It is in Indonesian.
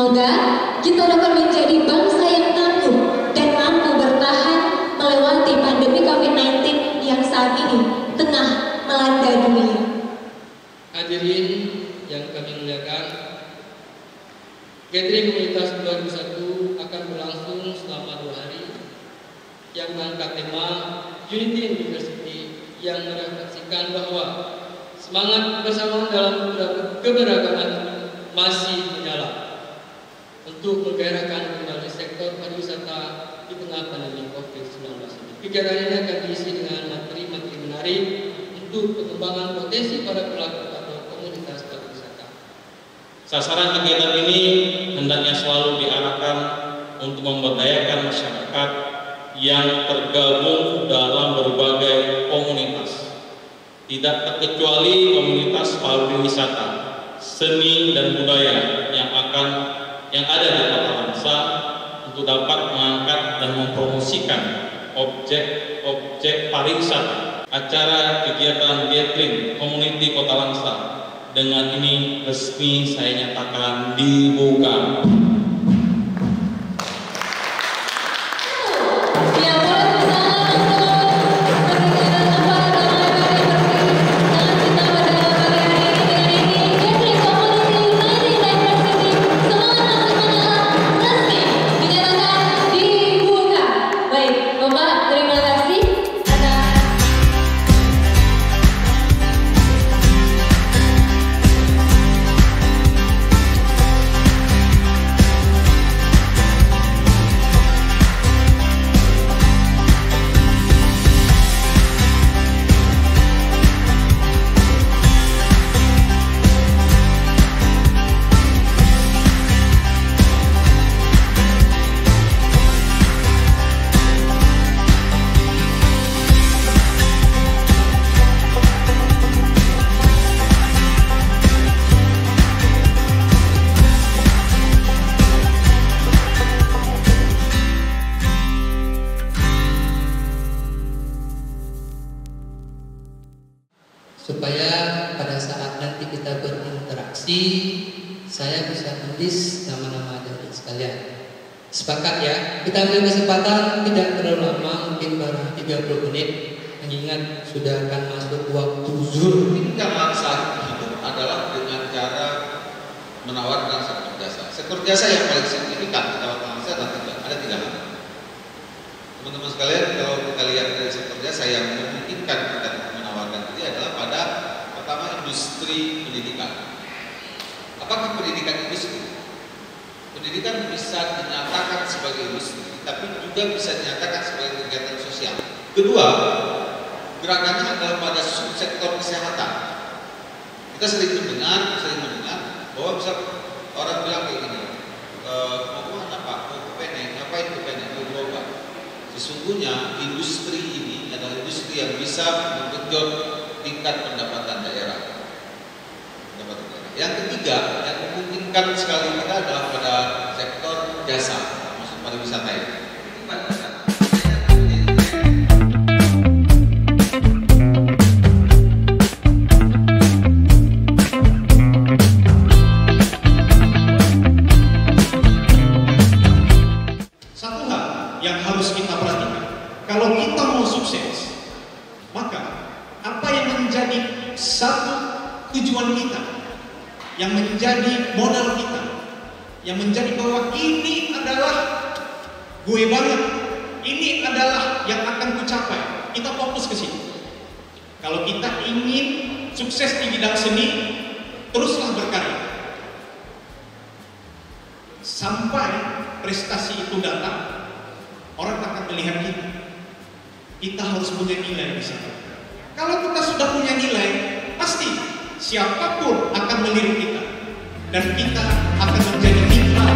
Semoga kita dapat menjadi bangsa yang tangguh dan mampu bertahan melewati pandemi COVID-19 yang saat ini tengah melanda dunia. Hadirin yang kami muliakan, Gathering Komunitas 2001 akan berlangsung selama 2 hari yang mengangkat tema Unity and Diversity yang merefleksikan bahwa semangat bersama dalam keberagaman masih menyala untuk menggairahkan kembali sektor pariwisata di tengah pandemi COVID-19. Kegiatan ini akan diisi dengan materi-materi menarik untuk pengembangan potensi para pelaku atau komunitas pariwisata. Sasaran kegiatan ini hendaknya selalu diarahkan untuk memberdayakan masyarakat yang tergabung dalam berbagai komunitas. Tidak terkecuali komunitas pariwisata, seni dan budaya yang ada di Kota Langsa untuk dapat mengangkat dan mempromosikan objek-objek pariwisata. Acara kegiatan Gathering Community Kota Langsa dengan ini resmi saya nyatakan dibuka. Supaya pada saat nanti kita berinteraksi, saya bisa menulis nama-nama dari sekalian. Sepakat ya? Kita ambil kesempatan tidak terlalu lama, mungkin baru 30 menit, mengingat sudah akan masuk waktu zuhur. Yang Langsa hidup adalah dengan cara menawarkan sektor jasa. Sektor jasa yang paling signifikan ditawarkan Langsa ada 3 hal. Teman-teman sekalian, kalau kita lihat dari sektor jasa yang memungkinkan kita menawarkan ini adalah pada pertama industri pendidikan. Apakah pendidikan industri? Pendidikan bisa dinyatakan sebagai industri, tapi juga bisa dinyatakan sebagai kegiatan sosial. Kedua, gerakannya adalah pada subsektor kesehatan. Kita sering mendengar bahwa bisa orang bilang kayak gini, mau kemana Pak? Mau ke PNN, ngapain ke PNN? Mau berobat. Sesungguhnya industri ini adalah industri yang bisa menggenjot tingkat pendapatan daerah. Yang ketiga, yang memungkinkan sekali kita adalah pada sektor jasa, maksud pariwisata ini. Satu hal yang harus kita perhatikan, kalau kita mau sukses, maka apa yang menjadi satu tujuan kita, yang menjadi modal kita, yang menjadi bahwa ini adalah gue banget, ini adalah yang akan kucapai, kita fokus ke situ. Kalau kita ingin sukses di bidang seni, teruslah berkarya sampai prestasi itu datang. Orang akan melihat kita. Kita harus punya nilai di sana. Kalau kita sudah punya nilai, pasti siapapun akan melirik kita, dan kita akan menjadi mitra